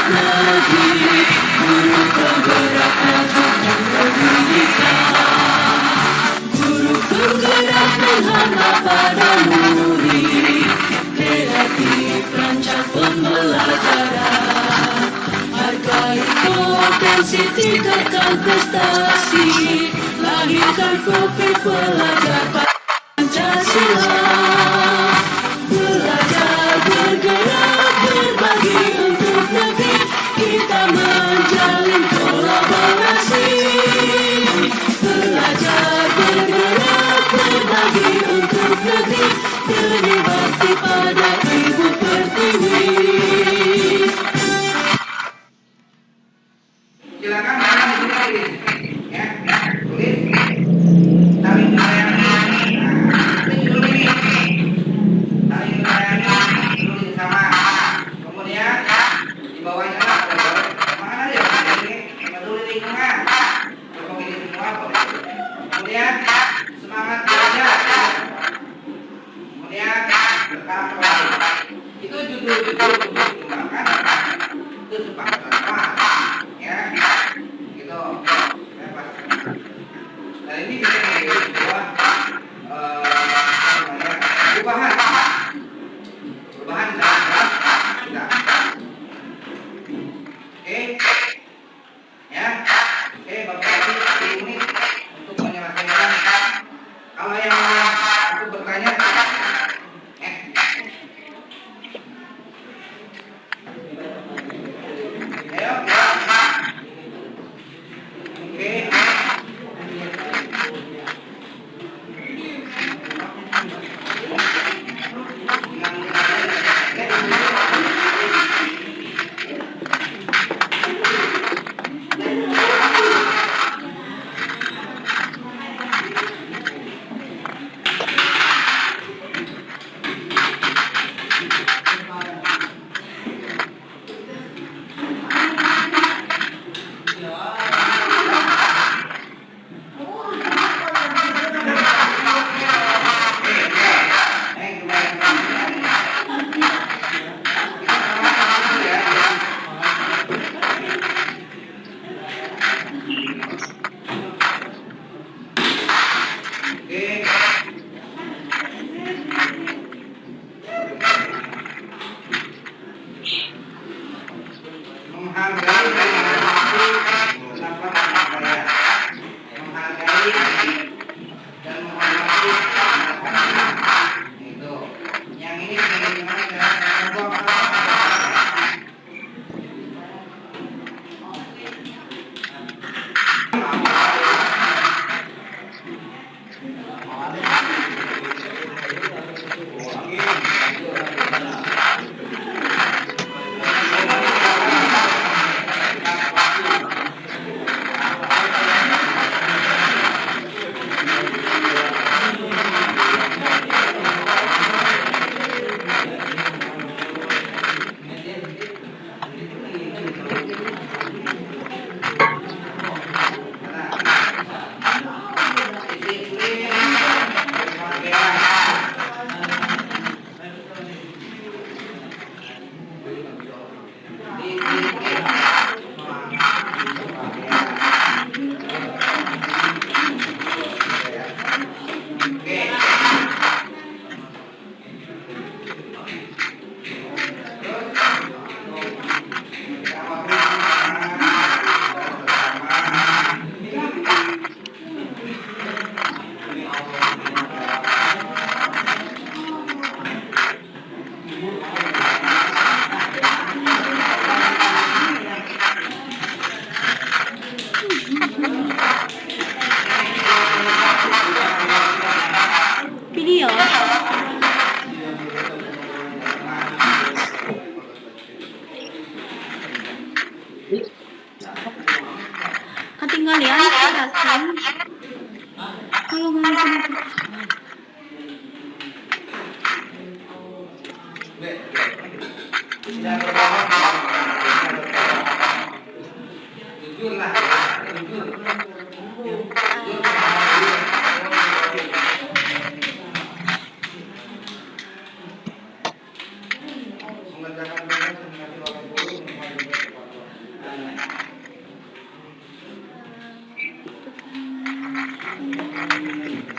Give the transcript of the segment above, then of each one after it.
negeri, guru penggerak untuk pendidikan. Guru penggerak menghamba pada murid, kreatif rancang pembelajaran. Hargai potensi tingkatkan prestasi, lahirkan profil pelajar Pancasila. Belajar, bergerak, berbagi untuk negeri, kita menjalin kolaborasi. Belajar, bergerak, berbagi untuk negeri, demi bakti pada Ibu Pertiwi. Silakan mana di sini tulis, ya, tulis. Saling melayani. Ini dulu ini. Saling melayani, tulis sama. Kemudian di bawahnya ada mana dia? Ini peduli lingkungan. Memilih semua. Kemudian semangat belajar. Kemudian berkarakter baik. Itu judul-judul dikembangkan. Itu sepakat sama. Ya, gitu. Dan ini bisa menjadi sebuah perubahan dalam kelas kita. Oke, ya, oke, Bapak Ibu 10 menit untuk menyelesaikan. Kalau yang untuk bertanya, ayo, oke. Menghargai dan menghormati pendapat saya. Menghargai dan menghormati pendapat itu. Yang ini bagaimana cara video. Ketinggalan kerasan. Kalau nggak jujurlah, jujur. Mengerjakan tugas yang dikasih oleh guru Bertanggung jawab.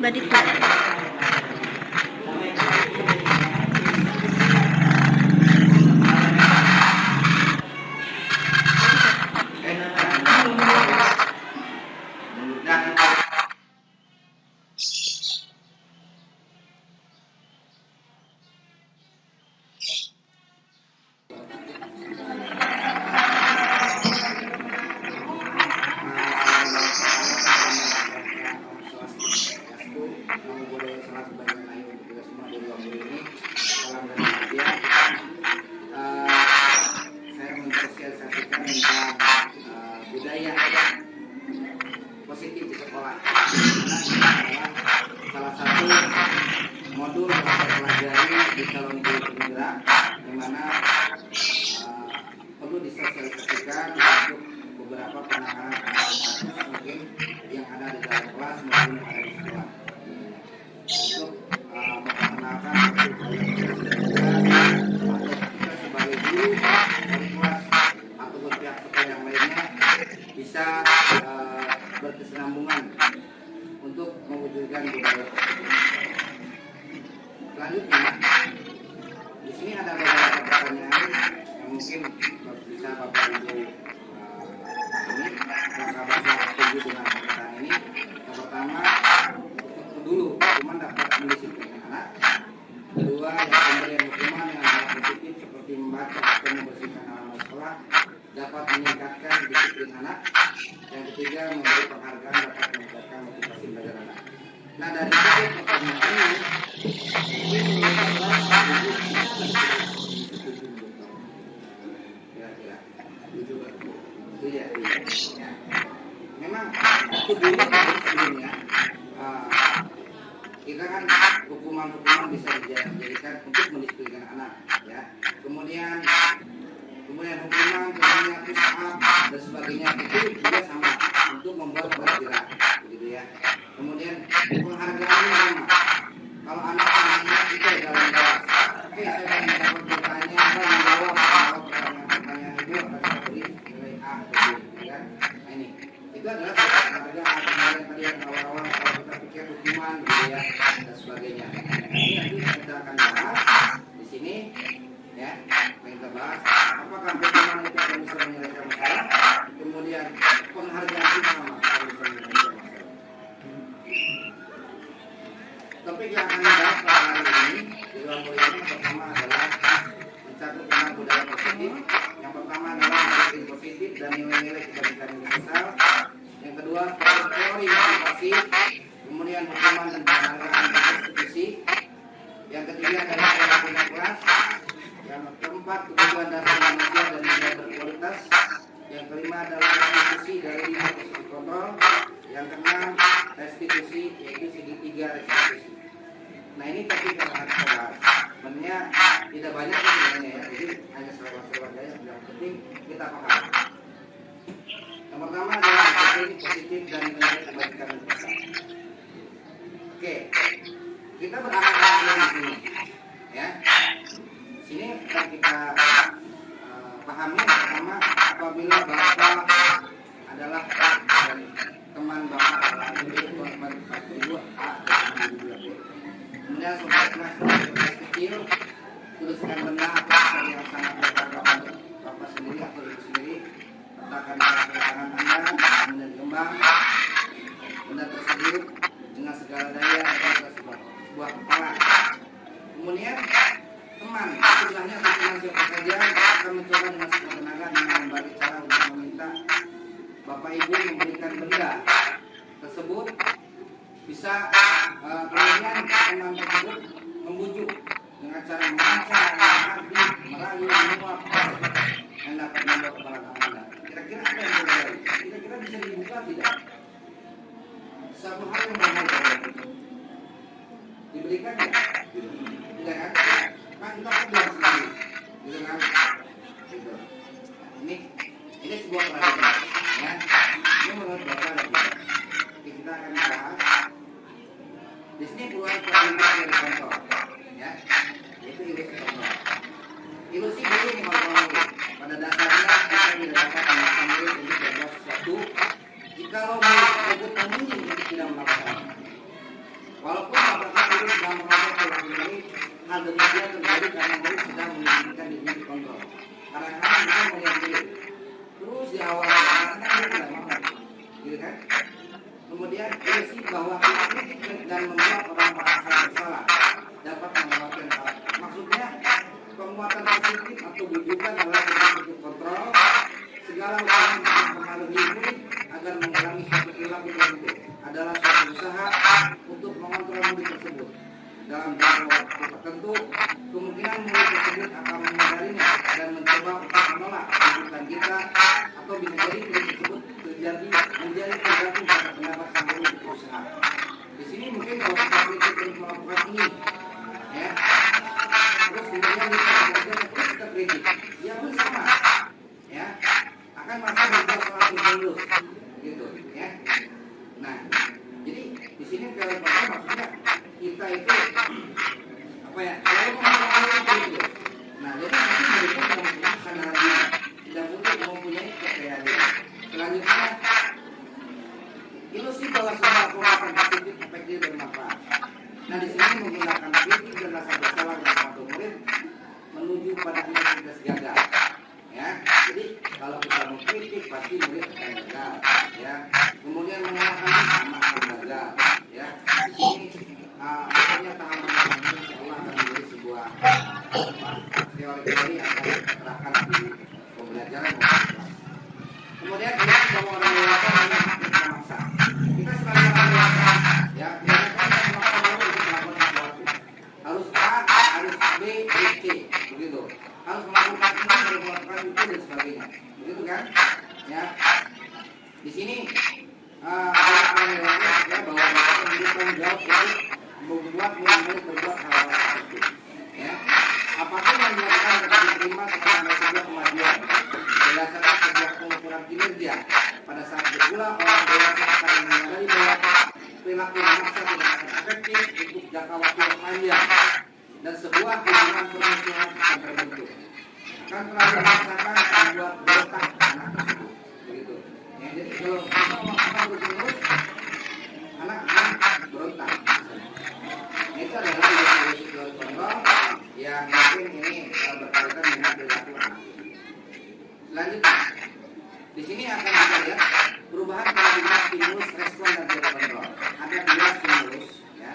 Rajin dalam belajar. Udah 5 menit. Berarti saya mensosialisasikan tentang budaya positif di sekolah. Karena ini adalah salah satu modul yang saya pelajari di calon guru penggerak, di mana perlu disosialisasikan untuk beberapa penanganan kasus mungkin yang ada di dalam kelas maupun yang ada di sekolah. Untuk memperkenalkan atau kita sebagai guru dari kelas ataupun pihak sekolah yang lainnya bisa berkesinambungan untuk mewujudkan budaya tersebut. Selanjutnya, di sini ada beberapa pertanyaan yang mungkin bisa Bapak Ibu ini apakah Bapak setuju dengan pertanyaan ini? Yang pertama, dulu hukuman dapat mendisiplinkan anak. Kedua, yang pemberian hukuman dengan hal positif seperti membaca atau membersihkan halaman sekolah dapat meningkatkan disiplin anak. Yang ketiga, memberi penghargaan dapat meningkatkan motivasi belajar anak. Nah, dari tiga pertanyaan ini, mungkin menurut Bapak Ibu bisa setuju untuk kira-kira setuju Pak? Itu ya. Memang waktu dulu sebelumnya kita kan hukuman bisa dijadikan untuk mendisiplinkan anak, ya. Kemudian hukuman, kemudian push up dan sebagainya itu juga sama untuk membuat bergerak, begitu ya. Kemudian penghargaan sama. Kalau anak tanya itu dalam kelas, oke saya akan mendapat bertanya apa menjawab pertanyaan ibu akan saya beri nilai A atau B, ya. Nah ini itu adalah penghargaan. Kemudian tadi yang awal-awal kalau kita pikir hukuman, gitu ya, dan sebagainya. Ini nanti kita akan bahas di sini, ya. Kita bahas apakah hukuman itu akan bisa menyelesaikan masalah. Kemudian penghargaan itu sama akan bisa menyelesaikan masalah. Topik yang akan dibahas pada hari ini di ruang kuliah ini pertama adalah mencakup tentang budaya positif. Yang pertama adalah disiplin positif dan nilai-nilai kebaikan universal. Yang kedua, teori motivasi. Kemudian hukuman dan penghargaan institusi. Yang ketiga adalah perilaku kelas. Yang keempat, kebutuhan dasar manusia dan nilai berkualitas. Yang kelima adalah restitusi dari 5 posisi kontrol. Yang keenam, restitusi, yaitu segitiga restitusi. Nah ini topik yang akan kita bahas. Sebenarnya tidak banyak sebenarnya ya, jadi hanya selewat-selewat saja. Yang penting kita paham. Yang pertama adalah disiplin positif dan nilai kebaikan universal. Oke, kita berangkat dari sini, ya. Sini akan kita pahami pertama apabila Bapak adalah dan teman Bapak adalah teman ibu A dan ibu B. Kemudian sobat kelas kecil tuliskan benda atau yang sangat berharga untuk Bapak akan mengangkat tangan Anda kemudian kembang benda tersebut dengan segala daya atau sebuah kepala. Kemudian teman sebelahnya atau teman siapa saja akan mencoba dengan sekuat tenaga dengan berbagai cara untuk meminta Bapak Ibu memberikan benda tersebut. Bisa kemudian teman tersebut membujuk dengan cara memancang, mengabdi, merayu, menyuap yang dapat membawa kepala Anda. Kira-kira apa yang terjadi? Kira-kira bisa dibuka tidak? Satu hal yang berbeda diberikan ya? Tidak kan? Kan kita bilang sendiri, gitu kan? Gitu. Ini sebuah perhatian, ya. Ini menurut Bapak dan Ibu. Kita akan bahas. Di sini peluang perlindungan dari kontrol, ya. Yaitu ilusi kontrol. Ilusi dulu mengontrol. Pada dasarnya kita tidak dapat memaksa murid untuk berbuat sesuatu jikalau murid tersebut memilih untuk tidak melakukannya. Walaupun apakah murid sedang melakukan perilaku murid, hal demikian terjadi karena murid sedang menginginkan dirinya dikontrol. Kadang-kadang kita melihat murid terus di awal kadang-kadang dia tidak mau, gitu kan? Kemudian ilusi bahwa kritik dan membuat orang merasa bersalah dapat menguatkan karakter. Maksudnya penguatan positif atau bujukan adalah bentuk kontrol segala usaha untuk mempengaruhi murid agar mengulangi suatu perilaku tertentu adalah suatu usaha untuk mengontrol murid tersebut. Dalam jangka waktu tertentu, kemungkinan murid tersebut akan menyadarinya dan mencoba untuk menolak bujukan kita, atau bisa jadi murid tersebut menjadi tergantung pada pendapat sang guru untuk berusaha. Di sini mungkin kalau kita kritik untuk melakukan ini, ya, terus kemudian kita kritik, ya pun sama, ya, akan merasa berbuat salah terus, gitu, ya. Nah, jadi di sini kalau maksudnya kita itu apa ya? Kalau ngomong itu, nah jadi nanti mereka tidak mempunyai kesadaran diri, tidak mempunyai kepercayaan. Selanjutnya, ilusi bahwa semua perbuatan positif efektif bermanfaat. Nah di sini menggunakan kritik dan rasa bersalah dari suatu murid menuju pada identitas gagal. Ya, jadi kalau kita mengkritik pasti murid akan gagal. Ya, kemudian menyalahkan sama akan gagal. Ya, di sini maksudnya tahapan ini insya Allah akan menjadi sebuah teori-teori yang akan diterapkan di pembelajaran. Kemudian kita bahwa orang dewasa memaksa. Kita sebagai orang dewasa, ya, kita memaksa dulu untuk melakukan sesuatu. Harus A, harus B, harus C, begitu. Harus melakukan ini, harus melakukan itu dan sebagainya, begitu kan? Ya. Di sini orang dewasa ya bahwa mereka menjadi tanggung jawab untuk membuat murid berbuat hal-hal tersebut. Ya. Apapun yang dilakukan dapat diterima sebagai sebuah kemajuan. Berdasarkan sebuah pengukuran kinerja. Pada saat berpula orang dewasa akan menyadari bahwa perilaku memaksa tidak akan efektif untuk jangka waktu yang panjang dan sebuah hubungan permusuhan akan terbentuk. Akan terlalu memaksakan membuat berontak anak tersebut. Begitu. Ya, jadi kalau kita memaksakan terus, anak akan berontak. Itu adalah ilusi kontrol yang mungkin ini berkaitan dengan perilaku anak. Selanjutnya, di sini akan kita lihat perubahan paradigma stimulus, respon, dan teori kontrol. Ada dua stimulus, ya,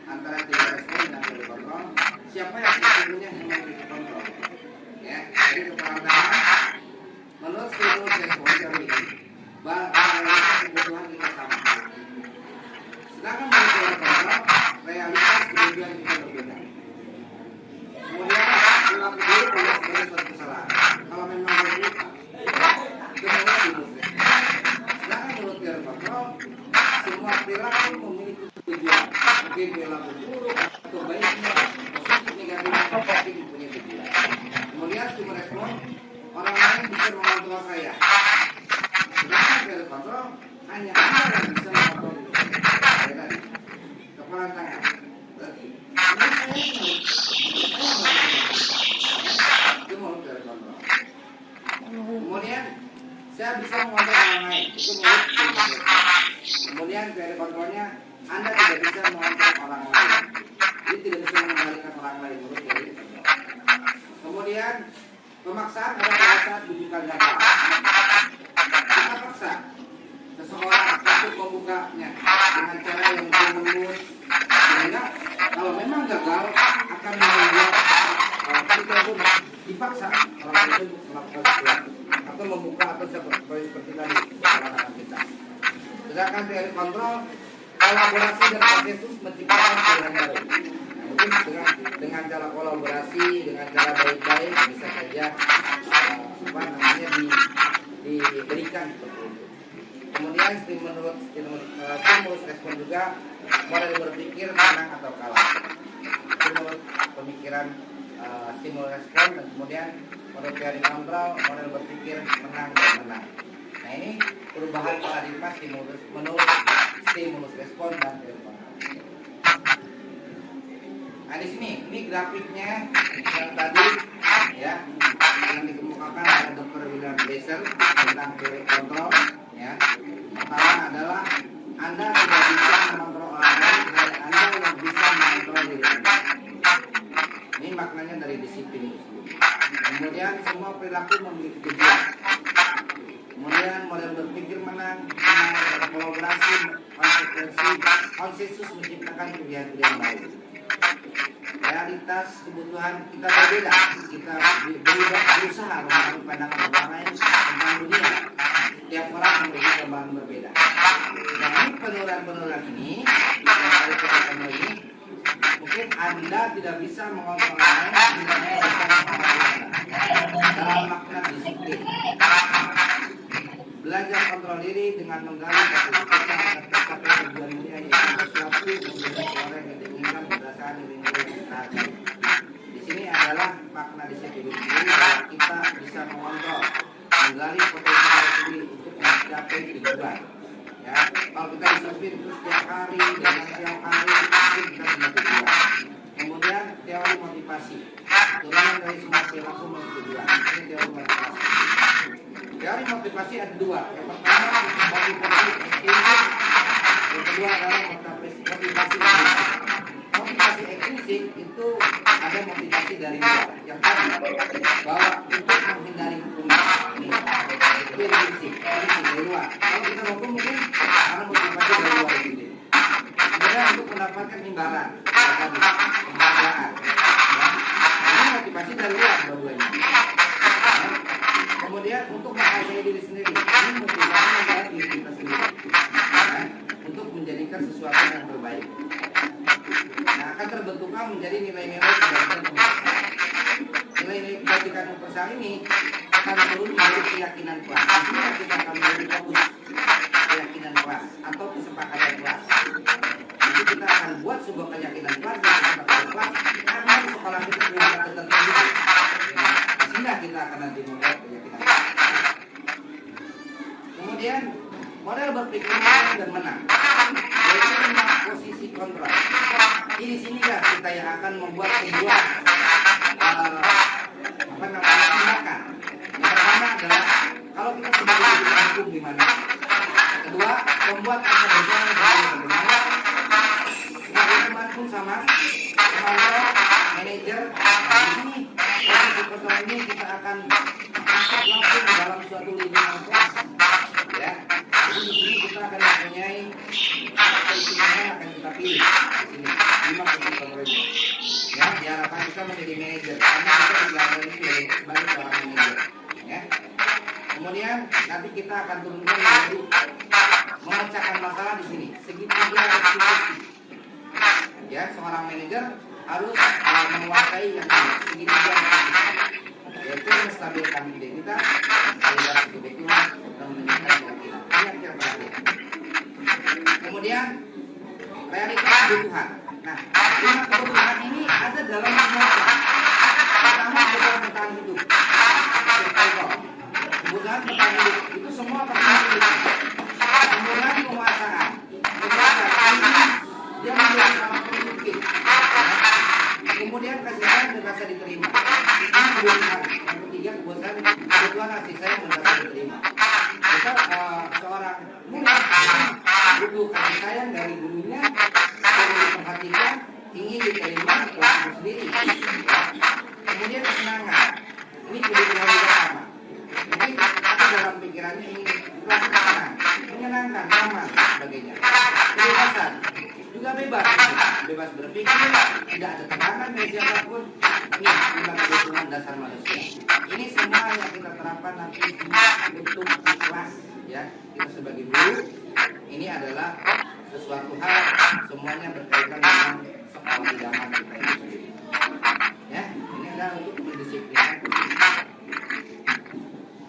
antara teori respon dan teori kontrol. Siapa yang sesungguhnya yang memiliki kontrol? Ya, jadi keterangan menurut stimulus respon teori ini, bahwa kebutuhan kita sama. Sedangkan menurut teori kontrol, realitas kemudian kita berbeda. Kemudian perilaku diri boleh sebagai suatu kesalahan. Kalau memang berluka, semua stimulus respon. Sedangkan menurut teori kontrol, semua perilaku memiliki tujuan. Mungkin perilaku buruk atau baiknya, positif negatifnya, tapi mempunyai tujuan. Kemudian stimulus respon, orang lain bisa mengontrol saya. Sedangkan teori kontrol, hanya Anda yang bisa mengontrol diri saya. Tadi, kepala tangan. Berarti, ini itu menurut teori kontrol. Kemudian saya bisa mengontrol orang lain. Itu menurut teori kontrol. Kemudian teori kontrolnya, Anda tidak bisa mengontrol orang lain. Jadi tidak bisa mengendalikan orang lain menurut teori kontrol. Kemudian Pemaksaan adalah pada saat bukan gagal. Kita paksa seseorang untuk membukanya dengan cara yang menurut, sehingga kalau memang gagal akan membuat kita pun dipaksa orang tersebut melakukan sesuatu atau membuka atau seperti tadi kewenangan kita. Sedangkan teori kontrol, kolaborasi dan konsensus menciptakan pilihan baru. Nah, mungkin dengan cara kolaborasi, dengan cara baik-baik bisa saja diberikan seperti itu. Kemudian stimulus respon juga model berpikir menang atau kalah. Stimulus pemikiran stimulus respon, dan kemudian model teori kontrol model berpikir menang dan menang. Nah, ini perubahan paradigma stimulus menurut stimulus respon dan teori kontrol. Nah, di sini ini grafiknya yang tadi ya yang dikemukakan oleh Dr. William Glasser tentang teori kontrol ya. Pertama adalah Anda tidak bisa mengontrol orang lain dan Anda yang bisa mengontrol diri Anda. Ini maknanya dari disiplin itu. Kemudian semua perilaku memiliki tujuan. Kemudian model berpikir menang, kolaborasi, konsensus menciptakan pilihan-pilihan baru. Realitas kebutuhan kita berbeda. Kita berusaha memahami pandangan orang lain tentang dunia. Setiap orang memiliki gambaran berbeda. Nah, ini penurunan ini yang tadi kita ketemu ini, mungkin Anda tidak bisa mengontrol orang lain, tidak bisa mengontrol Anda. Dalam makna disiplin. Belajar kontrol diri dengan menggali kita akan tercapai tujuan mulia yaitu sesuatu menjadi orang yang diinginkan berdasarkan lingkungan sekitar. Di sini adalah makna disiplin sendiri bahwa kita bisa mengontrol, menggali potensi diri sendiri untuk mencapai tujuan. Ya, kalau kita disiplin terus setiap hari dengan setiap hari mungkin kita punya tujuan. Kemudian teori motivasi, turunan dari semua perilaku menuju tujuan. Ini teori motivasi. Teori motivasi ada dua. Yang pertama motivasi ekstrinsik, yang kedua adalah motivasi intrinsik. Motivasi ekstrinsik itu ada motivasi dari luar. Yang tadi bahwa untuk menghindari hukuman ini itu intrinsik dari luar. Kalau kita hukum mungkin karena motivasi dari luar sendiri. Kemudian untuk mendapatkan imbalan, tadi penghargaan. Ini motivasi dari luar dua-duanya. Kemudian untuk menghargai diri sendiri, ini motivasi adalah diri kita sendiri, ya, untuk menjadikan sesuatu yang terbaik. Nah, akan terbentuklah menjadi nilai-nilai kebajikan universal. Nilai-nilai kebajikan universal ini akan turun menjadi keyakinan kelas. Di sini kita akan menjadi fokus keyakinan kelas atau kesepakatan kelas. Nanti kita akan buat sebuah keyakinan kelas dan kesepakatan kelas karena di sekolah kita punya kata tertentu. Sehingga kita akan nanti membuat keyakinan. Kemudian model berpikir menang dan menang, yaitu tentang posisi kontrol. Di sini kan kita yang akan membuat sebuah tindakan. Yang pertama adalah kalau kita sebagai penegak hukum di mana. Kedua, membuat rasa bersalah dari bagaimana. Sebagai teman pun sama, pemantau, manajer. Di sini posisi kontrol ini kita akan masuk langsung ke dalam suatu lingkungan kelas. Ya, jadi di sini kita akan mempunyai posisi mana akan kita pilih. Di sini 5 posisi kontrol ini. Ya, diharapkan kita menjadi manajer karena kita dilamar ini sebagai seorang manajer. Ya. Kemudian nanti kita akan turunkan menjadi memecahkan masalah di sini. Segitiga restitusi. Ya, seorang manajer harus menguasai yang ini, segitiga restitusi. Yaitu menstabilkan identitas, validasi kebetulan, dan menunjukkan keyakinan. Ini yang kita terakhir. Kemudian realitas kebutuhan. Nah, 5 kebutuhan ini ada dalam semua orang. Pertama kebutuhan bertahan hidup. Kebutuhan bertahan hidup itu semua pasti memiliki. Kemudian penguasaan. Penguasaan ini dia menjadi sangat produktif. Kemudian kasih sayang dan rasa diterima. Ini kebutuhan. Yang ketiga kebutuhan kasih sayang dan rasa diterima. Kita seorang murid butuh kasih sayang dari gurunya, perlu diperhatikan, ingin diterima oleh guru sendiri. Kemudian kesenangan. Ini kebutuhan bebas berpikir, tidak ada tekanan dari siapapun. Ini lima kebutuhan dasar manusia. Ini semua yang kita terapkan nanti di bentuk di kelas, ya. Kita sebagai guru, ini adalah sesuatu hal semuanya berkaitan dengan soal idaman kita itu sendiri. Ya, ini adalah untuk pendisiplinan.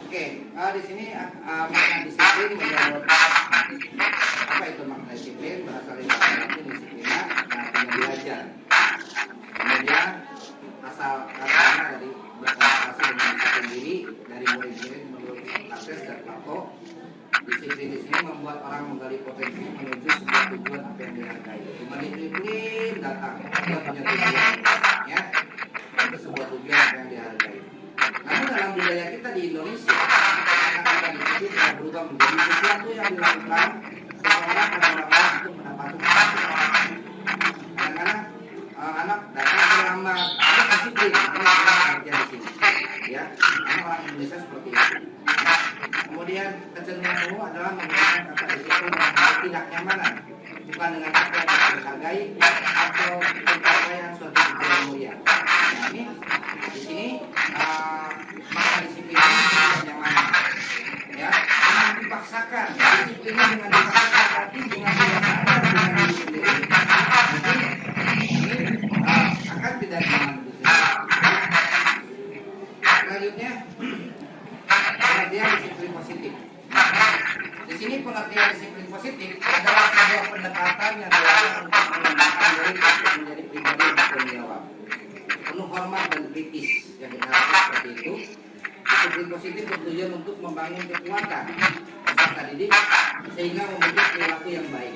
Oke, di sini makna disiplin menurut apa itu makna disiplin berasal dari kata Latin disiplina, artinya belajar. Kemudian asal katanya dari berkonotasi dengan disiplin diri dari murid-murid menurut Socrates dan Plato. Disiplin di sini membuat orang menggali potensi menuju sebuah tujuan apa yang dihargai. Cuma disiplin datang, dia punya tujuan, ya, itu sebuah tujuan apa yang dihargai. Namun dalam budaya kita di Indonesia, kata-kata disiplin telah berubah menjadi sesuatu yang dilakukan seseorang pada orang untuk mendapatkan keuntungan. Kadang-kadang anak datang terlambat, harus disiplin, harus kerja di sini, ya. Karena orang Indonesia seperti itu. Kemudian kecenderungan umum adalah menggunakan kata disiplin dengan ketidaknyamanan, bukan dengan apa yang dihargai atau pencapaian suatu tujuan mulia. Nah, ini di sini maka disiplin ini ketidaknyamanan, ya, dengan dipaksakan, disiplinnya dengan dipaksakan, tapi dengan tidak sadar dengan diri sendiri, mungkin ini akan tidak nyaman di sini. Selanjutnya, pengertian disiplin positif. Di sini pengertian disiplin positif adalah sebuah pendekatan yang dilakukan untuk mengembangkan murid untuk menjadi pribadi yang bertanggung jawab, penuh hormat dan kritis. Yang kita lakukan seperti itu. Disiplin positif bertujuan untuk membangun kekuatan peserta didik sehingga membentuk perilaku yang baik.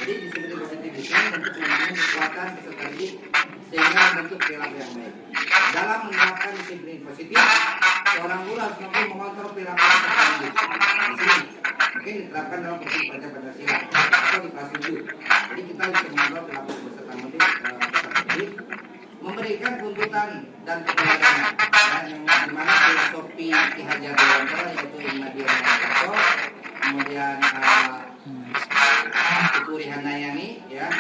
Jadi disiplin positif di sini untuk membangun kekuatan peserta didik sehingga membentuk perilaku yang baik. Dalam menerapkan disiplin positif, seorang guru harus mampu mengontrol perilaku peserta didik. Di sini mungkin diterapkan dalam prinsip pelajar Pancasila atau di kelas 7. Jadi kita bisa mengontrol perilaku peserta didik, memberikan tuntutan dan penilaian, yang dimana filosofi Ki Hajar Dewantara yaitu Imadiyo Manakaso, kemudian Putri Handayani, ya.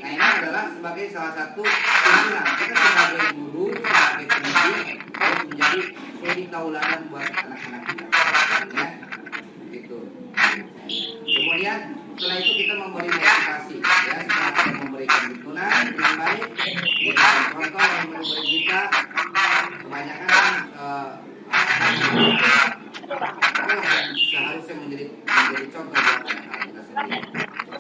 Nah, ini adalah sebagai salah satu tuntunan kita sebagai guru, sebagai pendidik harus menjadi suri tauladan buat anak-anak kita, ya, gitu. Kemudian setelah itu kita memberi motivasi, ya, setelah kita memberikan tuntunan yang baik, memberikan contoh yang murid kita kebanyakan yang seharusnya menjadi contoh buat anak-anak kita sendiri.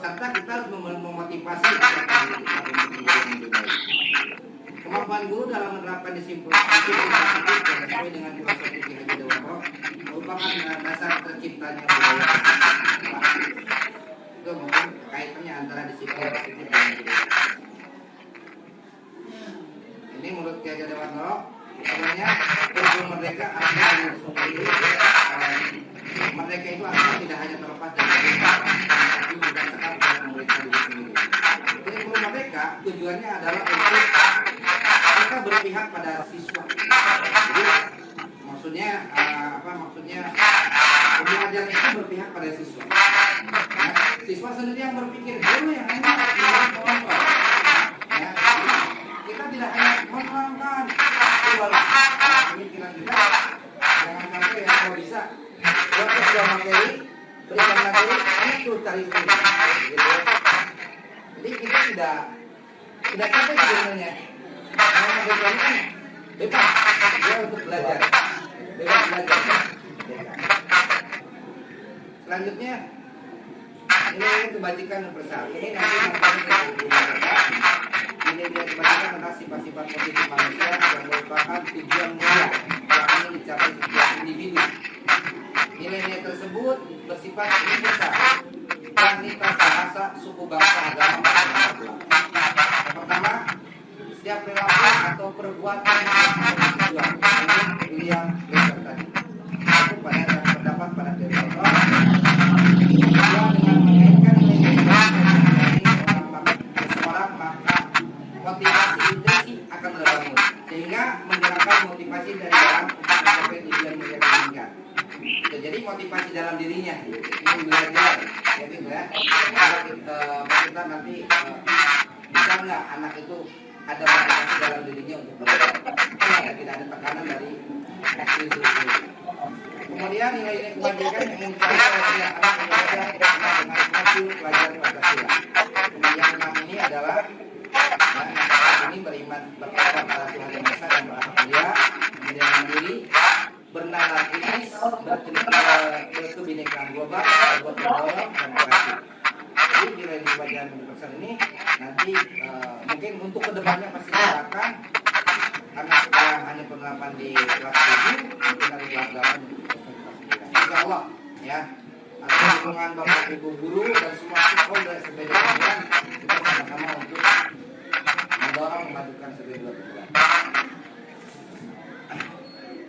Serta kita harus memotivasi peserta didik kita untuk menjadi yang lebih baik. Kemampuan guru dalam menerapkan disiplin positif yang sesuai dengan filosofi Ki Hajar Dewantara merupakan dasar terciptanya budaya positif. Itu mungkin kaitannya antara disiplin positif dan budaya. Ini menurut Ki Hajar Dewantara sebenarnya kurikulum merdeka artinya sendiri. Merdeka itu artinya tidak hanya terlepas dari pemerintah, tapi juga sekat dari pemerintah diri sendiri. Kurikulum merdeka tujuannya adalah untuk kita berpihak pada siswa. Jadi maksudnya maksudnya pembelajar itu berpihak pada siswa. Nah, siswa sendiri yang berpikir, guru yang hanya mengontrol. Ya, kita tidak hanya menerangkan, pemikiran kita jangan sampai ya kalau bisa buat sebuah materi, berikan materi, anak terus cari sendiri. Gitu. Jadi kita tidak capek sebenarnya. Kalau mereka ini kan bebas, dia untuk belajar, bebas belajar. Selanjutnya nilai kebajikan universal. Ini nanti nilai kebajikan adalah sifat-sifat positif manusia yang merupakan tujuan mulia yang ingin dicapai setiap individu. Nilai-nilai tersebut bersifat universal, etnitas, bahasa, suku, bangsa, agama, maupun agama. Yang pertama, setiap perilaku atau perbuatan yang tujuan untuk William Blazer tadi. Aku pada terdapat pada teori Allah dengan mengaitkan nilai-nilai seseorang maka motivasi intrinsik akan terbangun sehingga menjelaskan menciptakan motivasi dari dalam untuk mencapai tujuan yang dia inginkan. Jadi motivasi dalam dirinya ingin belajar, ya gitu ya. Kita nanti bisa nggak anak itu ada motivasi dalam dirinya untuk belajar, ya, tidak ada tekanan dari eksklusif. Kemudian nilai-nilai kebajikan yang ingin dicapai oleh setiap anak belajar dengan hasil pelajar Pancasila. Yang enam ini adalah ini beriman bertakwa pada Tuhan Yang Esa dan berakhlak mulia, menjadi diri, bernalar kritis, berkebinekaan global, berbuat mendorong dan kreatif. Jadi nilai di pelajaran universal ini nanti mungkin untuk kedepannya pasti akan karena sekarang hanya penerapan di kelas 7, mungkin dari kelas 8 Insya Allah ya, atas dukungan Bapak Ibu guru dan semua stakeholder sebagai pimpinan, kita sama-sama untuk mendorong memajukan sebagai dua tujuan.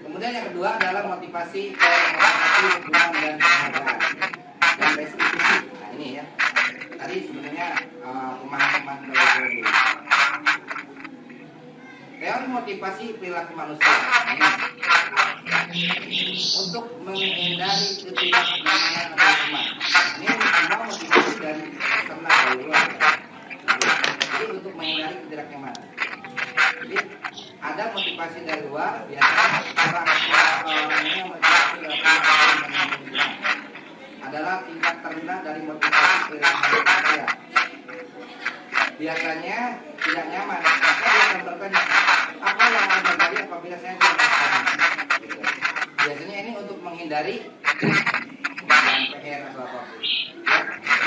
Kemudian yang kedua adalah motivasi hubungan dan penghargaan dan restitusi. Nah ini ya, tadi sebenarnya pemahaman dari teori motivasi perilaku manusia ini untuk menghindari ketidaknyamanan atau hukuman. Ini semua motivasi dari eksternal dari luar. Jadi untuk menghindari ketidaknyamanan. Jadi ada motivasi dari luar, biasanya orang-orangnya motivasi dari luar adalah tingkat terendah dari motivasi perilaku manusia. Biasanya tidak nyaman, maka dia akan bertanya, apa yang akan terjadi apabila saya tidak nyaman? Gitu. Biasanya ini untuk menghindari PR atau apapun. Ya,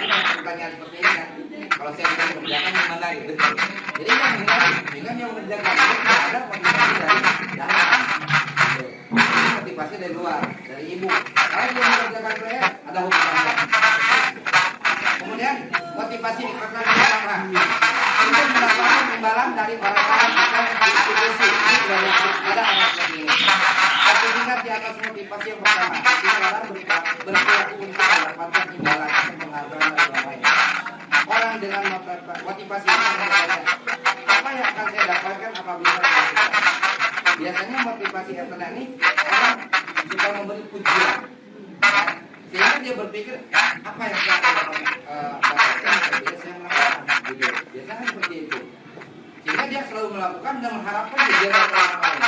ini pertanyaan seperti ini kan, kalau saya tidak mengerjakan gimana gitu. Jadi yang menghindari, sehingga yang mengerjakan itu tidak ada motivasi dari dalam. Gitu. Ini motivasi dari luar, dari ibu. Kalau dia mengerjakan PR, ada hukumannya. Kemudian motivasi eksternal pertama untuk mendapatkan imbalan dari orang-orang atau institusi. Ini banyak ada anak seperti ini. Satu tingkat di atas motivasi yang pertama, seseorang berperilaku untuk mendapatkan imbalan atau penghargaan dari orang lain. Orang dengan motivasi ini bertanya, apa yang akan saya dapatkan apabila saya lakukan? Biasanya motivasi eksternal ini orang suka memberi pujian. Sehingga dia berpikir apa yang saya akan dapatkan apabila saya melakukan gitu. Biasanya seperti itu. Sehingga dia selalu melakukan dan mengharapkan dia dari orang lain.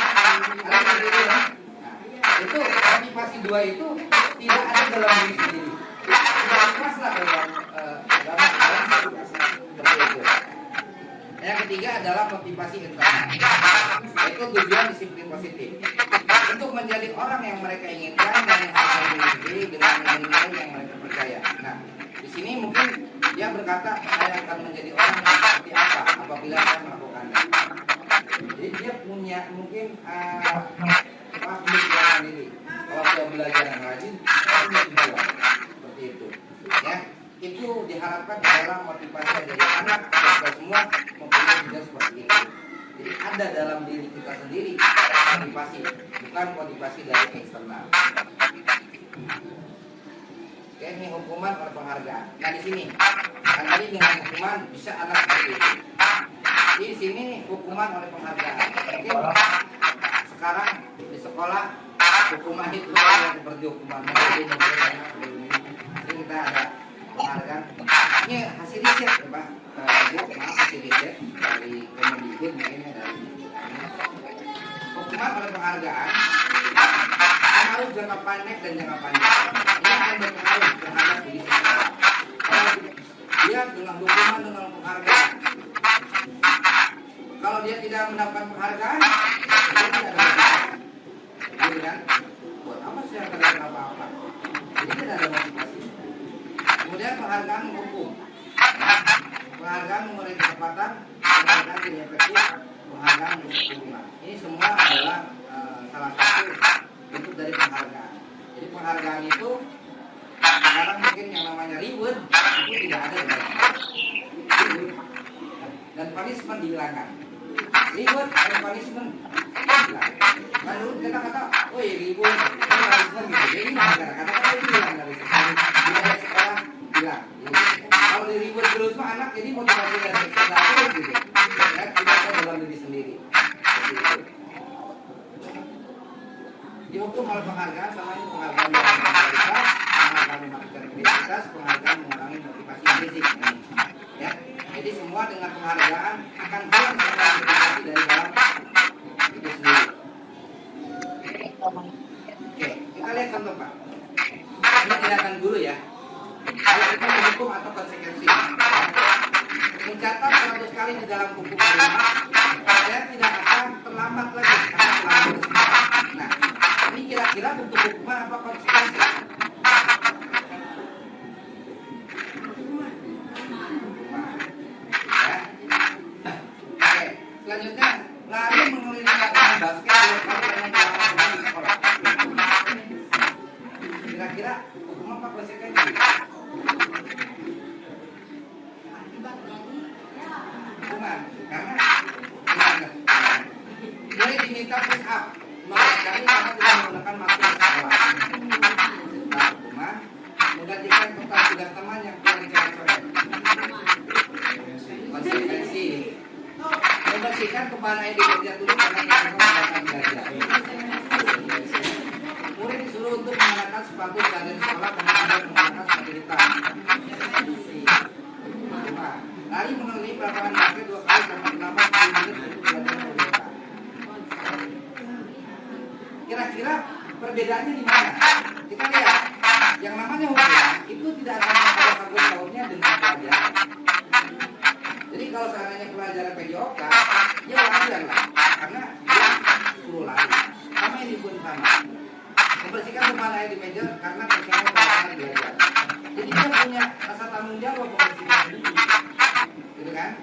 Ada seperti itu ya. Nah, itu motivasi dua itu tidak ada dalam diri sendiri. Tidak ikhlaslah dalam seperti itu. Yang ketiga adalah motivasi internal, yaitu tujuan disiplin positif untuk menjadi orang yang mereka inginkan dan menghargai diri sendiri dengan nilai yang mereka percaya. Nah, di sini mungkin dia berkata saya akan menjadi orang yang seperti apa apabila saya melakukannya. Jadi dia punya mungkin pemikiran diri. Kalau saya belajar yang rajin, saya punya tujuan seperti itu. Ya, itu diharapkan adalah motivasi dari anak kita semua mempunyai tujuan seperti itu. Jadi ada dalam diri kita sendiri motivasi, bukan motivasi dari eksternal. Oke, ini hukuman oleh penghargaan. Nah di sini, kan tadi dengan hukuman bisa anak seperti itu. Di sini hukuman oleh penghargaan. Mungkin sekarang di sekolah hukuman itu seperti hukuman ini kita ada penghargaan. Ini hasil riset ya Pak. Maaf hasil riset dari Kemendikbud mungkin dari hukuman oleh penghargaan pengaruh jangka pendek dan jangka panjang. Ini akan berpengaruh terhadap diri seseorang. Kalau dia dengan hukuman dengan penghargaan, kalau dia tidak mendapatkan penghargaan, dia tidak ada motivasi. Jadi kan, buat apa sih akan dapat apa-apa? Jadi tidak ada motivasi. Kemudian penghargaan menghukum. Penghargaan mengurangi kecepatan, penghargaan tidak efektif, penghargaan hubungan. Ini semua adalah salah satu bentuk dari penghargaan. Jadi penghargaan itu sekarang mungkin yang namanya reward itu tidak ada reward dan punishment dihilangkan. Reward dan punishment hilang. Kan dulu kita kata, oh ya reward, punishment gitu. Jadi kata-kata itu hilang dari sekolah. Budaya sekolah hilang. Kalau di reward terus mah anak jadi motivasi dari eksternal terus gitu. Ya, tidak ada dalam diri sendiri. Seperti itu. dihukum oleh penghargaan sama ini penghargaan mengurangi kualitas, penghargaan mematikan kreativitas, penghargaan mengurangi motivasi intrinsik. Ya, jadi semua dengan penghargaan akan hilang semua motivasi dari dalam itu sendiri. Oke, kita lihat contoh Pak. Ini tindakan guru ya. Kalau kita dihukum atau konsekuensi, ya. Mencatat 100 kali di dalam buku kalimat, saya tidak akan terlambat lagi karena terlambat kesempatan. Nah, ini kira-kira bentuk hukuman apa konsekuensi? Ya. Oke, selanjutnya lari mengelilingi lapangan basket 2 kali dengan jalan di sekolah. Kira-kira hukuman apa konsekuensi? Hukuman, karena dia diminta push up 15 kali karena tidak menggunakan masker di sekolah. Nah, hukuman menggantikan total tugas teman yang kurang coret-coret. Konsekuensi membersihkan kepala yang di meja tulis karena tidak menggunakan belajar. Murid disuruh untuk mengenakan sepatu standar sekolah karena tidak menggunakan sepatu hitam. Lari mengelilingi lapangan basket 2 kali selama selama 10 menit untuk belajar terbiasa. Kira-kira perbedaannya di mana? Kita lihat, yang namanya hukuman itu tidak akan ada sangkut pautnya dengan pelajaran. Jadi kalau seandainya pelajaran PJOK, ya wajar lah, karena dia suruh lari. Sama ini pun sama. Membersihkan kepala air di meja karena persiapan pelajaran belajar. Jadi dia punya rasa tanggung jawab membersihkan diri. Gitu kan?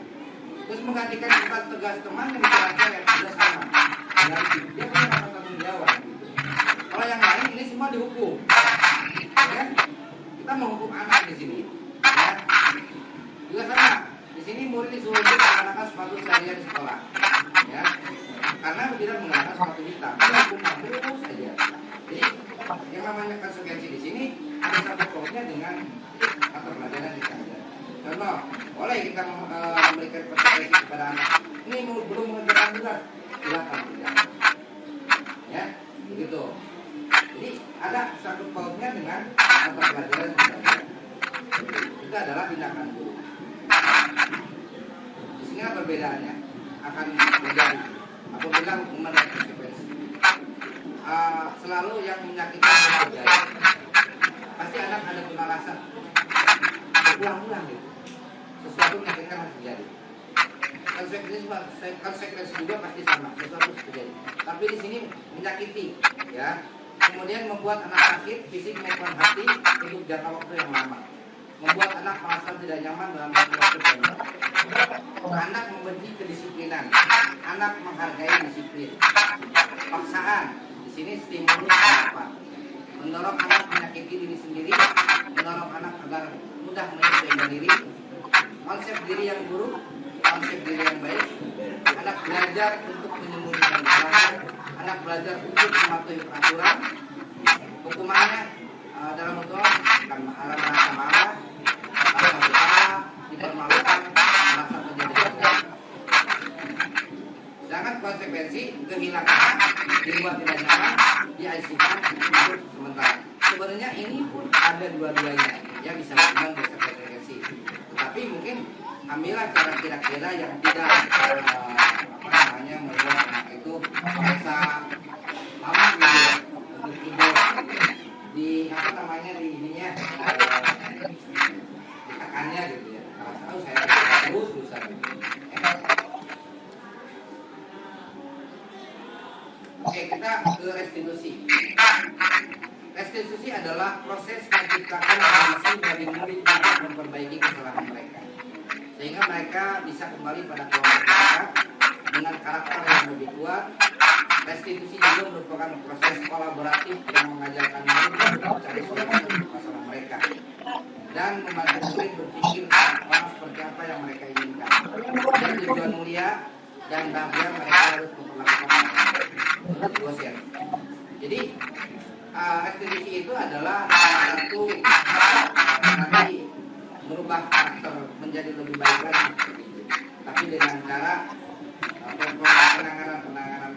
Terus menggantikan tempat tugas teman yang belajar yang sudah sama. Dan dia punya rasa tanggung jawab. Kalau yang lain ini semua dihukum. Ya? Kita menghukum anak di sini. Ya? Juga sama. Di sini murid disuruh untuk menggunakan sepatu seharian di sekolah. Ya? Karena tidak menggunakan sepatu hitam. Dia hukum terus saja. Jadi yang namanya konsekuensi di sini ada satu pautnya dengan mata pelajaran di sana. Contoh, boleh kita memberikan konsekuensi kepada anak. Ini belum mengerjakan tugas, silakan tidak. Ya, begitu. Jadi ada satu pautnya dengan mata pelajaran di sana. Itu adalah tindakan guru. Di sini apa perbedaannya? Akan terjadi apabila hukuman dan konsekuensi. Selalu yang menyakitkan terjadi. Pasti anak ada penalasan berulang-ulang gitu. Sesuatu menyakitkan harus terjadi. Konsekuensi juga pasti sama, sesuatu terjadi. Tapi di sini menyakiti, ya. Kemudian membuat anak sakit fisik maupun hati untuk jangka waktu yang lama. Membuat anak merasa tidak nyaman dalam waktu pendek. Anak membenci kedisiplinan. Anak menghargai disiplin. Paksaan. Di sini stimulus apa? Mendorong anak menyakiti diri sendiri, mendorong anak agar mudah menyesuaikan diri, konsep diri yang buruk, konsep diri yang baik, anak belajar untuk menyembunyikan kesalahan, anak belajar untuk mematuhi peraturan, hukumannya dalam bentuk merasa marah, merasa bersalah, dipermalukan, merasa menjadi. Sedangkan konsekuensi kehilangan, dibuat tidak nyaman, diaisikan untuk sementara. Sebenarnya ini pun ada dua-duanya yang bisa hukuman bisa konsekuensi. Tetapi mungkin ambillah cara kira-kira yang tidak membuat anak itu merasa lama gitu ya, untuk tidur di di ininya ditekannya gitu ya. Kalau tahu saya terus berusaha. Oke, kita ke restitusi. Restitusi adalah proses menciptakan kondisi bagi murid untuk memperbaiki kesalahan mereka, sehingga mereka bisa kembali pada kelompok mereka dengan karakter yang lebih kuat. Restitusi juga merupakan proses kolaboratif yang mengajarkan murid untuk mencari solusi untuk masalah mereka dan membantu murid berpikir seperti apa yang mereka inginkan. Dan tujuan mulia dan bahagia mereka harus memperlakukan dosen. Jadi restitusi itu adalah satu nanti merubah karakter menjadi lebih baik lagi, tapi dengan cara penanganan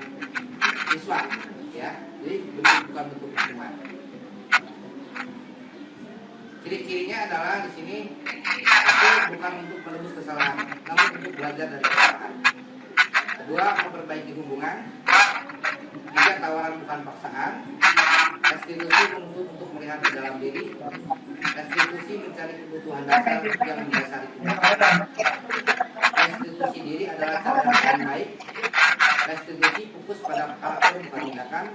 siswa, ya. ya. Jadi bukan bentuk hukuman. Ciri-cirinya adalah di sini satu, bukan untuk menebus kesalahan, namun untuk belajar dari kesalahan. Kedua, memperbaiki hubungan. Tiga, tawaran bukan paksaan. Restitusi menuntut untuk melihat di dalam diri. Restitusi mencari kebutuhan dasar yang mendasari tindakan. Restitusi diri adalah cara yang paling baik. Restitusi fokus pada karakter bukan tindakan.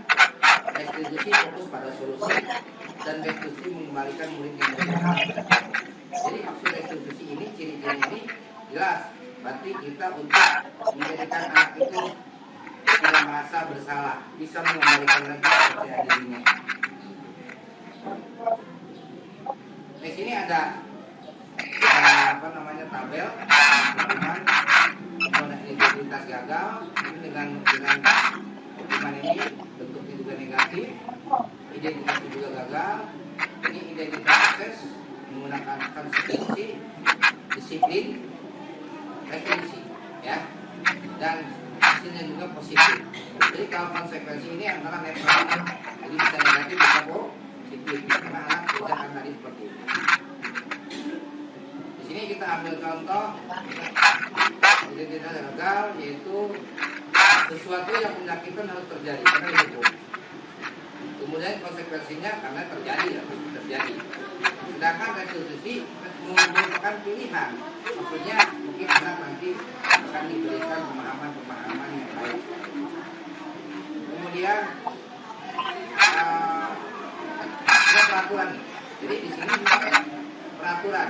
Restitusi fokus pada solusi. Dan restitusi mengembalikan murid yang bersalah. Jadi maksud restitusi ini, ciri-ciri ini jelas. Berarti kita untuk menjadikan anak itu tidak merasa bersalah, bisa mengembalikan lagi kepercayaan dirinya. Di sini ada tabel hukuman integritas gagal. Ini dengan hukuman ini bentuknya juga negatif, identitas juga gagal. Ini identitas sukses menggunakan konsekuensi, disiplin, referensi, ya, dan hasilnya juga positif. Jadi kalau konsekuensi ini antara netral, jadi bisa negatif bisa positif. Karena anak kerjakan tadi seperti ini. Di sini kita ambil contoh identitas gagal, yaitu sesuatu yang menyakitkan harus terjadi karena dihukum. Kemudian konsekuensinya karena terjadi, ya pasti terjadi. Sedangkan restitusi merupakan pilihan. Maksudnya mungkin anak nanti akan diberikan pemahaman yang baik. Kemudian ada peraturan. Jadi di sini peraturan.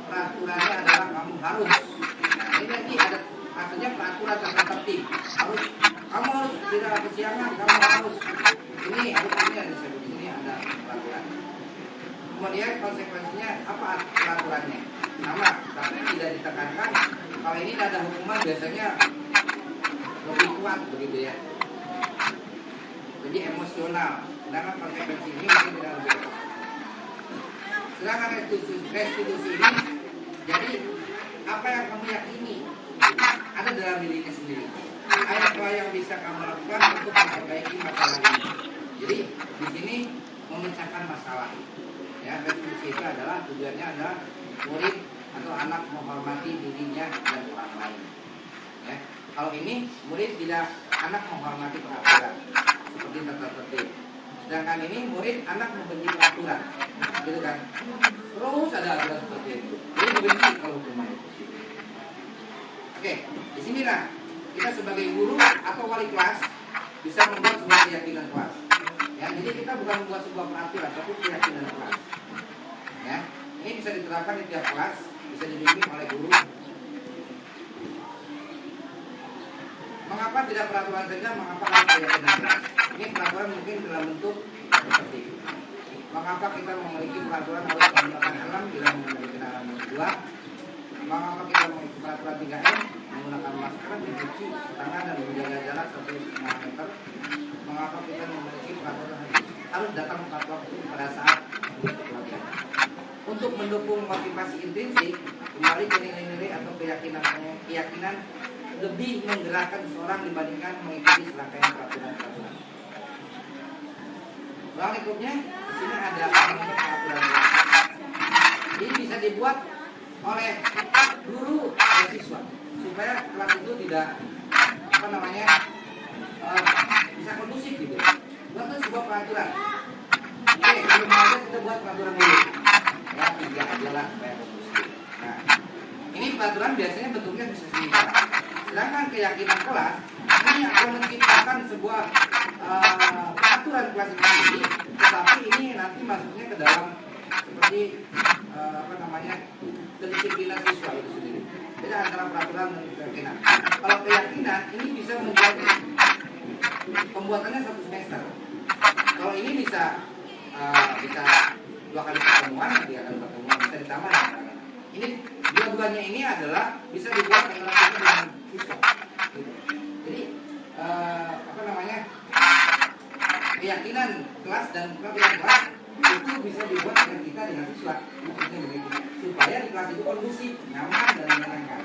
Peraturannya adalah kamu harus. Ini nanti ada maksudnya peraturan tentang tertib. Kamu harus tidak kesiangan. Kamu harus ini ada disebut di sini ada peraturan. Kemudian konsekuensinya apa peraturannya? Sama, tapi tidak ditekankan. Kalau ini ada hukuman biasanya lebih kuat begitu ya. Jadi emosional. Sedangkan konsekuensi ini mungkin tidak lebih kuat. Sedangkan restitusi ini, jadi apa yang kamu yakini ada dalam dirinya sendiri. Apa yang bisa kamu lakukan untuk memperbaiki masalah ini. Jadi di sini memecahkan masalah. Ya, restitusi itu adalah tujuannya adalah murid atau anak menghormati dirinya dan orang lain. Ya. Kalau ini murid tidak anak menghormati peraturan seperti tata tertib. Sedangkan ini murid anak membenci peraturan, gitu kan? Terus ada aturan seperti itu. Jadi membenci kalau hukuman itu. Oke, di sinilah kita sebagai guru atau wali kelas bisa membuat sebuah keyakinan kelas. Ya, jadi kita bukan membuat sebuah peraturan, tapi keyakinan kelas. Ya, ini bisa diterapkan di tiap kelas, bisa dibimbing oleh guru. Mengapa tidak peraturan saja? Mengapa harus keyakinan kelas? Ini peraturan mungkin dalam bentuk seperti ini. Mengapa kita memiliki peraturan harus menggunakan helm bila memiliki kendaraan berdua? Mengapa kita memiliki peraturan 3M menggunakan masker, mencuci tangan dan menjaga jarak 1,5 meter? Mengapa kita memiliki peraturan harus datang tepat waktu pada saat pelatihan? Untuk mendukung motivasi intrinsik, kembali ke nilai-nilai atau keyakinan lebih menggerakkan seseorang dibandingkan mengikuti serangkaian peraturan-peraturan. Berikutnya, di sini ada peraturan. Ini bisa dibuat oleh guru dan siswa supaya kelas itu tidak bisa kondusif gitu. Buat sebuah peraturan. Oke, sebelum aja kita buat peraturan dulu. Ya, 3 aja lah supaya kondusif. Nah, ini peraturan biasanya bentuknya bisa singkat. Sedangkan keyakinan kelas ini akan menciptakan sebuah peraturan kelas itu sendiri, tetapi ini nanti masuknya ke dalam seperti kedisiplinan siswa itu sendiri. Jadi antara peraturan dan keyakinan. Kalau keyakinan ini bisa menjadi pembuatannya 1 semester. Kalau ini bisa 2 kali pertemuan, 3 kali pertemuan bisa ditambah. Ini dua-duanya ini adalah bisa dibuat antara kita dengan siswa. Jadi keyakinan kelas dan peraturan kelas itu bisa dibuat dengan kita dengan siswa. Maksudnya begitu. Supaya di kelas itu kondusif, nyaman dan menyenangkan.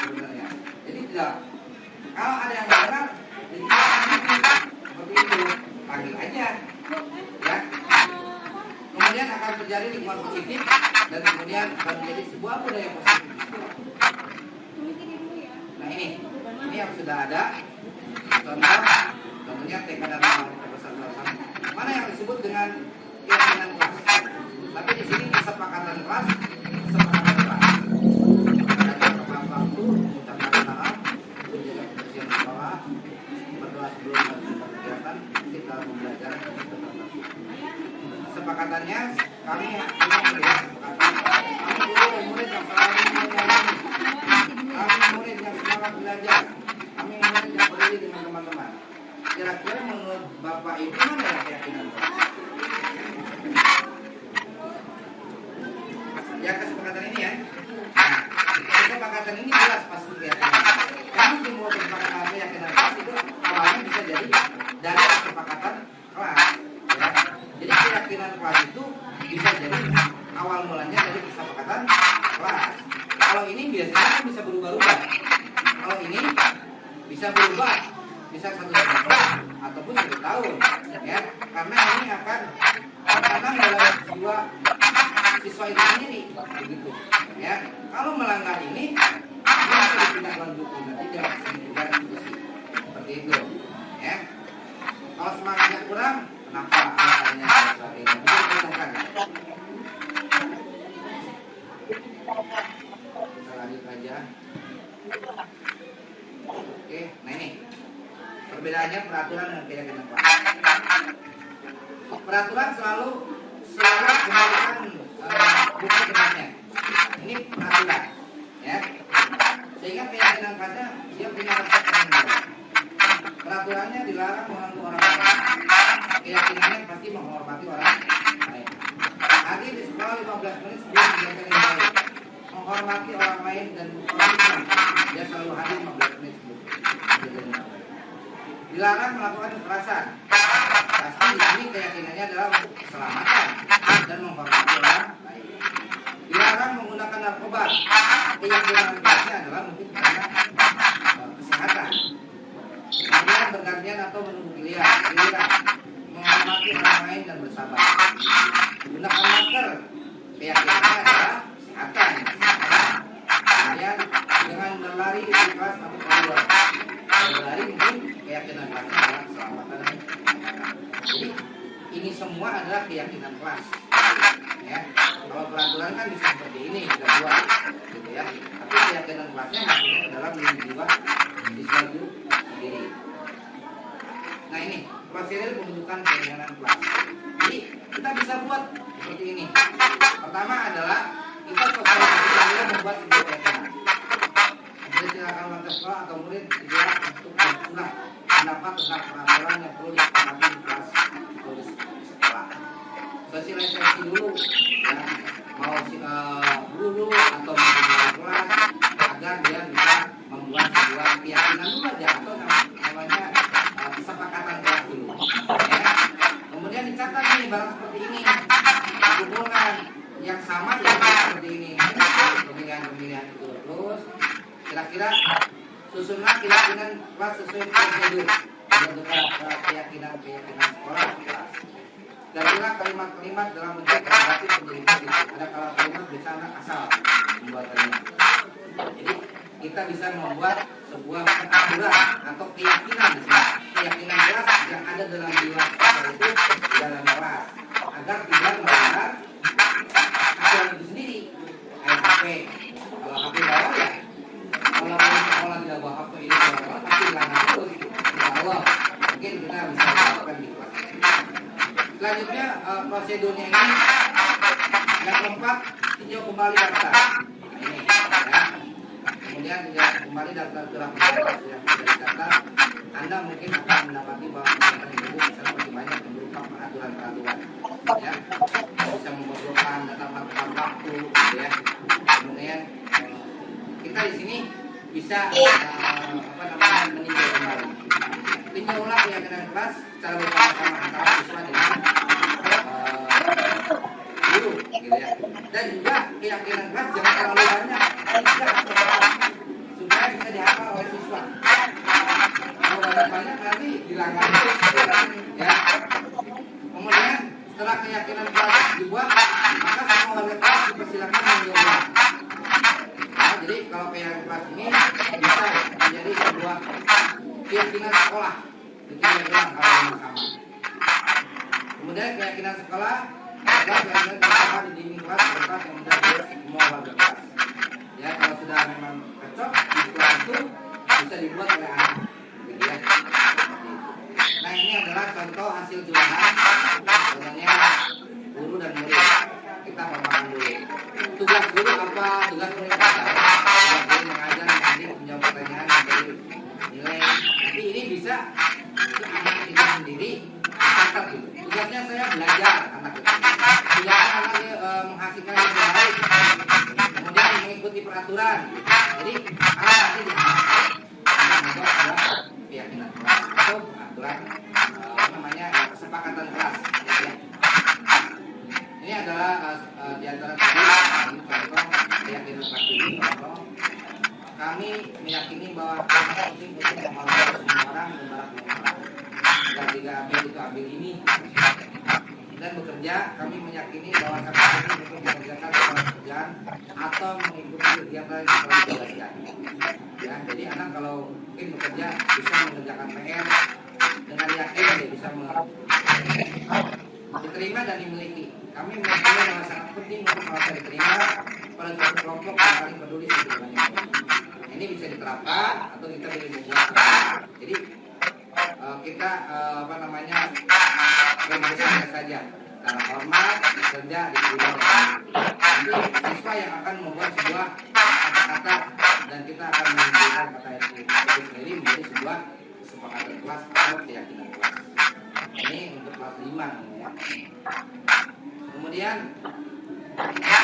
Sebenarnya. Jadi tidak. Kalau ada yang benar, jadi seperti itu. panggil aja, ya. Kemudian akan terjadi lingkungan positif dan kemudian akan menjadi sebuah budaya positif. Nah ini yang sudah ada contoh, contohnya TK dan bersama-sama. Mana yang disebut dengan keyakinan kelas? Tapi di sini kesepakatan kelas, kesepakatan kelas. Dan tepat waktu, mengucapkan salam, menjaga kebersihan sekolah, berdoa sebelum melakukan kegiatan, kita belajar kesepakatannya kami melihat kami murid yang selalu menyayangi, kami murid yang semangat belajar, kami murid yang peduli dengan teman-teman. Kira-kira menurut Bapak Ibu mana yang keyakinan? Ya kesepakatan ini ya. Nah, kesepakatan ini jelas pasti keyakinan. Karena semua kesepakatan keyakinan kelas itu awalnya bisa jadi dari kesepakatan kelas. Ya. Jadi keyakinan kelas itu bisa jadi awal mulanya dari kesepakatan kelas. Kalau ini biasanya kan bisa berubah-ubah. Kalau ini bisa berubah, bisa 1 semester ataupun 1 tahun, ya. Karena ini akan tertanam dalam jiwa siswa itu sendiri, begitu. Ya, kalau melanggar ini, dia bisa ditindaklanjuti nanti dengan sidang diskusi, seperti itu. Ya, kalau semangatnya kurang, kenapa alasannya seperti ini? Kita lanjut aja. Oke, nah ini perbedaannya peraturan dan keyakinan kelas. Peraturan selalu kembalikan bukti tempatnya. Ini peraturan, ya. Sehingga keyakinan kelasnya dia punya resep sendiri. Peraturannya dilarang mengganggu orang lain. Keyakinannya pasti menghormati orang lain. Hadir di sekolah 15 menit sebelum kegiatan yang baik. Menghormati orang lain dan orang lain. Dia selalu hadir 15 menit sebelum kegiatan yang baik. Dilarang melakukan kekerasan. Pasti di sini keyakinannya adalah keselamatan dan menghormati orang lain. Dilarang menggunakan narkoba. Keyakinan kelasnya adalah mungkin karena kesehatan. Kemudian bergantian atau menunggu giliran. Menghormati orang lain dan bersabar. Gunakan masker. Keyakinannya adalah kesehatan. Kemudian dengan berlari di kelas atau keluar. Berlari mungkin keyakinan kelasnya adalah keselamatan. Jadi ini semua adalah keyakinan kelas, ya. Kalau peraturan kan bisa seperti ini, sudah dua, gitu ya. Tapi keyakinan kelasnya maksudnya adalah jiwa siswa itu sendiri. Nah ini prosedur pembentukan keyakinan kelas. Jadi kita bisa buat seperti ini. Pertama adalah kita sosialisasikan dulu membuat sebuah keyakinan. Kemudian silakan orang sekolah atau murid digerak untuk bersurat pendapat tentang peraturan yang perlu disepakati di kelas atau di sekolah. Sosialisasi dulu, ya, mau guru atau mengenai kelas agar dia bisa membuat sebuah keyakinan dulu aja atau namanya kesepakatan kelas dulu. Ya. Kemudian dicatat nih barang seperti ini, dikumpulkan yang sama ya seperti ini, pemilihan itu terus. Kira-kira susunlah keyakinan kelas sesuai prosedur pembentukan keyakinan sekolah kelas. Jadilah kalimat-kalimat dalam bentuk negatif menjadi positif. Ada kalimat bisa anak asal membuat kalimat. Jadi kita bisa membuat sebuah aturan atau keyakinan di sini. Keyakinan kelas yang ada dalam jiwa siswa itu di dalam kelas agar tidak melanggar aturan itu sendiri. Kayak HP. Kalau HP bawa ya. Kalau sekolah tidak bawa HP ini sekolah pasti dilanggar terus. Insya Allah mungkin kita bisa lakukan di kelas. Selanjutnya prosedurnya ini yang keempat, tinjau kembali daftar. Nah, ini ya. Kemudian tinjau kembali daftar surat kelas yang sudah dicatat. Anda mungkin akan mendapati bahwa kegiatan ibu di sana masih banyak yang berupa peraturan-peraturan, ya. Bisa memerlukan data tepat waktu, ya. Kemudian kita di sini bisa meninjau kembali. Tinjau ulang keyakinan kelas secara bersama-sama antara siswa dengan guru, gitu ya. Dan juga keyakinan kelas jangan terlalu banyak, supaya bisa dihafal oleh siswa. Kalau banyak nanti dilanggar terus, ya. Kemudian keyakinan sekolah, kelas yang bersama di dinding kelas berkas yang menjadi semua warga kelas. Ya, kalau sudah memang cocok di sekolah itu bisa dibuat oleh anak. Gitu ya. Nah, ini adalah contoh hasil jurnal. Sebenarnya guru dan murid. Kita paham dulu. Tugas guru apa? Tugas murid apa? Tugas guru mengajar, mendidik, menjawab pertanyaan, memberi nilai. Tapi ini bisa anak kita sendiri catat gitu. Tugasnya saya belajar anak itu. Tugasnya anak menghasilkan yang baik. Kemudian mengikuti peraturan. Jadi anak nanti membuat sebuah keyakinan kelas atau aturan kesepakatan kelas. Ya. Ini adalah di antara tadi ini contoh keyakinan kelas ini bahwa kami meyakini bahwa kami penting untuk menghormati semua orang dan para pengusaha. Jika tidak ambil itu ambil ini. Dan bekerja, kami meyakini bahwa kami penting untuk mengerjakan sebuah pekerjaan atau mengikuti kegiatan yang telah dijelaskan. Ya, jadi anak kalau mungkin bekerja bisa mengerjakan PR dengan yakin dia bisa diterima dan dimiliki. Kami meyakini bahwa sangat penting untuk merasa diterima pada suatu kelompok yang paling peduli sebenarnya. Ini bisa diterapkan atau kita boleh membuat. Jadi kita bekerja saja secara hormat, bekerja diterima dan nanti siswa yang akan membuat sebuah kata-kata dan kita akan menunjukkan kata itu sendiri menjadi sebuah kesepakatan kelas atau keyakinan kelas. Ini untuk kelas 5 ya. Kemudian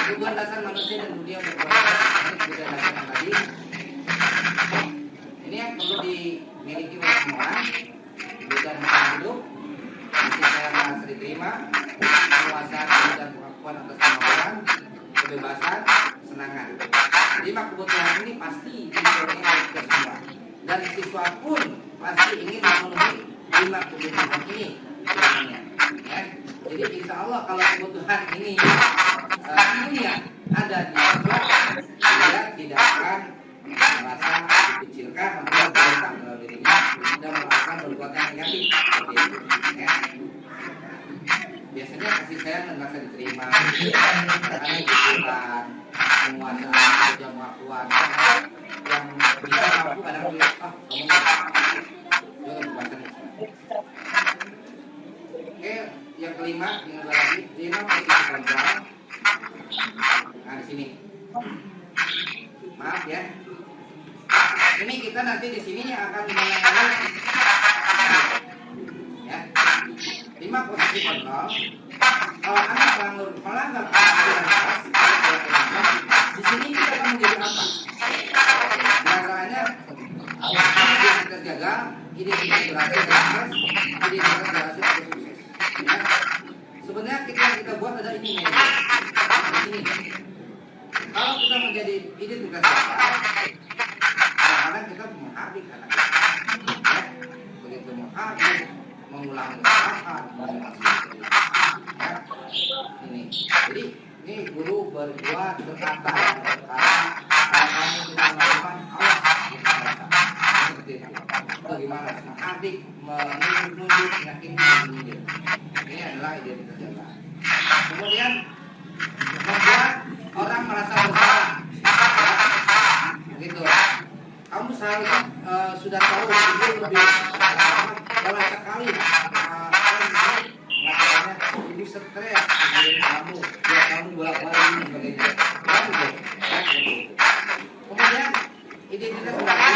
kebutuhan dasar manusia dan dunia berproses. Ini kebutuhan dasar yang tadi. Ini yang perlu dimiliki oleh semua orang. Kebutuhan makan hidup, kasih sayang merasa diterima, penguasaan dan pengakuan atas kemampuan, kebebasan, kesenangan. 5 kebutuhan ini pasti dipenuhi oleh kita semua. Dan siswa pun pasti ingin memenuhi 5 kebutuhan ini sebenarnya. Ya. Jadi insya Allah kalau kebutuhan ini punya ada di siswa, dia tidak akan merasa dikecilkan atau berontak dalam dirinya dan melakukan perbuatan negatif. Ya. Biasanya kasih sayang dan rasa diterima, karena kebutuhan, penguasaan, pengakuan yang bisa mampu kadang dia kamu Oke, yang kelima yang lagi 5 posisi kontrol. Nah di sini, maaf ya. Ini kita nanti di sini akan mengenai ya 5 posisi kontrol. Kalau anak melanggar peraturan kelas, di sini kita akan menjadi apa? Caranya identitas gagal, identitas berhasil dan sukses, identitas berhasil atau sukses. Ya. Sebenarnya kita buat ada ini media di sini. Kalau kita menjadi identitas gagal, kadang-kadang kita menghardik anak. Ya. Begitu menghardik, mengulangi kesalahan, ya. Ini. Jadi ini guru berbuat berkata kamu tidak melakukan awas seperti itu. Bagaimana adik menunjuk yakin ini. Ini adalah identitas gagal. Kemudian membuat orang merasa bersalah. Begitu. Kamu seharusnya sudah tahu lebih dalam sekali mengatakannya ibu stres kamu dia kamu bolak-balik dan sebagainya. Kemudian identitas berarti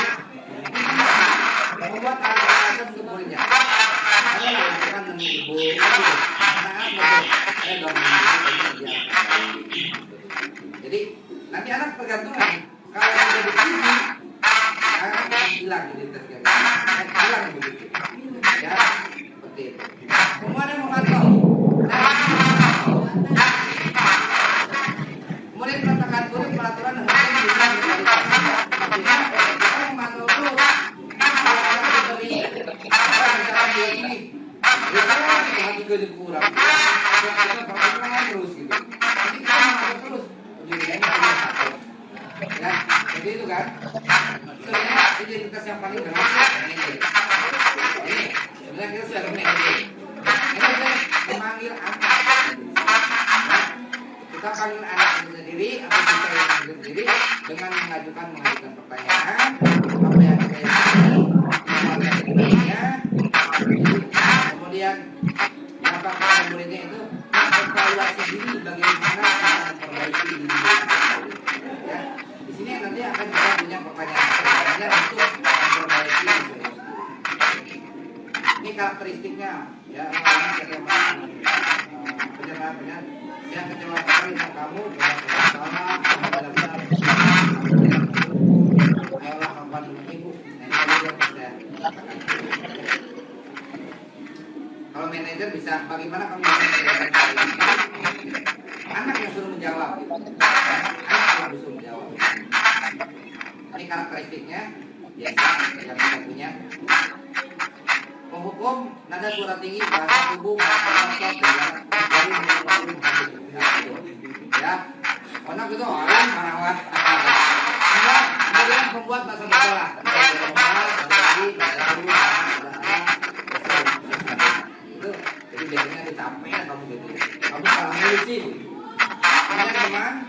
membuat alasan untuk muridnya. Saya mengatakan demi ibu, jadi nanti anak tergantung kalau menjadi tinggi, anak akan hilang identitasnya, hilang begitu. Ya, seperti itu. Kemudian memantau. Kemudian meletakkan kulit peraturan dan hukum di dalam kualitas. Maksudnya kita memantau dulu. Kalau anak diberi misalkan dia ini, biasanya kita hati ke kurang. Kita perhatikan terus gitu. Jadi kita memantau terus. Dirinya punya satu. Ya, jadi itu kan. Sebenarnya identitas yang paling berhasil ini. Sebenarnya kita sudah punya ini. Ini memanggil panggil anak itu sendiri atau siswa itu sendiri dengan mengajukan pertanyaan apa yang kita yakini, kemudian kemudian apa muridnya itu mengevaluasi diri bagaimana cara memperbaiki diri. Ya, di sini nanti akan kita punya pertanyaan untuk memperbaiki diri. Ini karakteristiknya, ya, penjelasannya. Saya kecewa sekali dengan kamu, salah, benar-benar. Ayolah kapan ibu. Nah, ini yang saya katakan. Kalau manajer bisa, bagaimana kamu bisa menjelaskan hal ini? Anak yang suruh menjawab, gitu. Anak yang disuruh menjawab. Ini karakteristiknya biasa yang kita punya. Penghukum nada suara tinggi, bahasa tubuh, bahasa ya, onak itu orang marawat. Kemudian pembuat bahasa masalah. Itu, jadi biasanya dicapai kamu gitu. Kamu salah nulisin. Kemudian teman,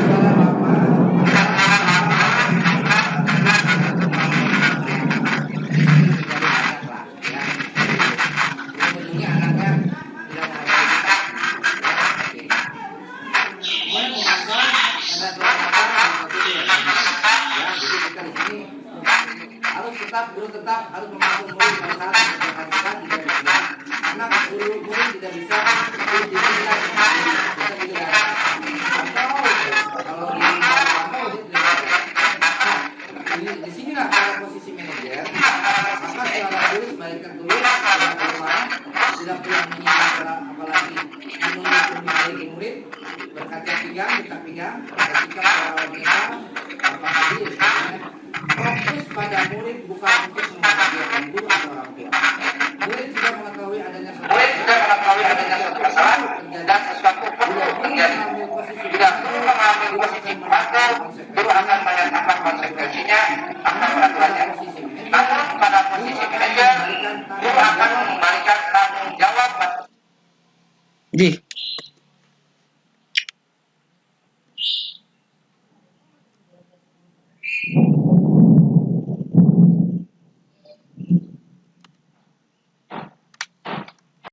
suara bapak. Tetap harus mematuhi murid pada saat mengerjakan tugas tidak bisa. Anak guru murid tidak bisa dinilai bisa dinilai. Atau kalau di pantau dia tidak. Di sinilah pada posisi manajer. Maka secara guru sebalikkan dulu tidak keluar, tidak perlu menyiapkan apalagi menunggu dari murid berkaca pinggang, bersikap para wanita, apalagi fokus pada murid bukan untuk membahagiakan guru atau orang tua. Murid sudah mengetahui adanya satu kesalahan dan sesuatu perlu terjadi. Bila guru mengambil posisi mengatur, guru akan merasakan konsekuensinya, akan melakukannya. Namun pada posisi manajer, guru akan memberikan tanggung jawab. Ji.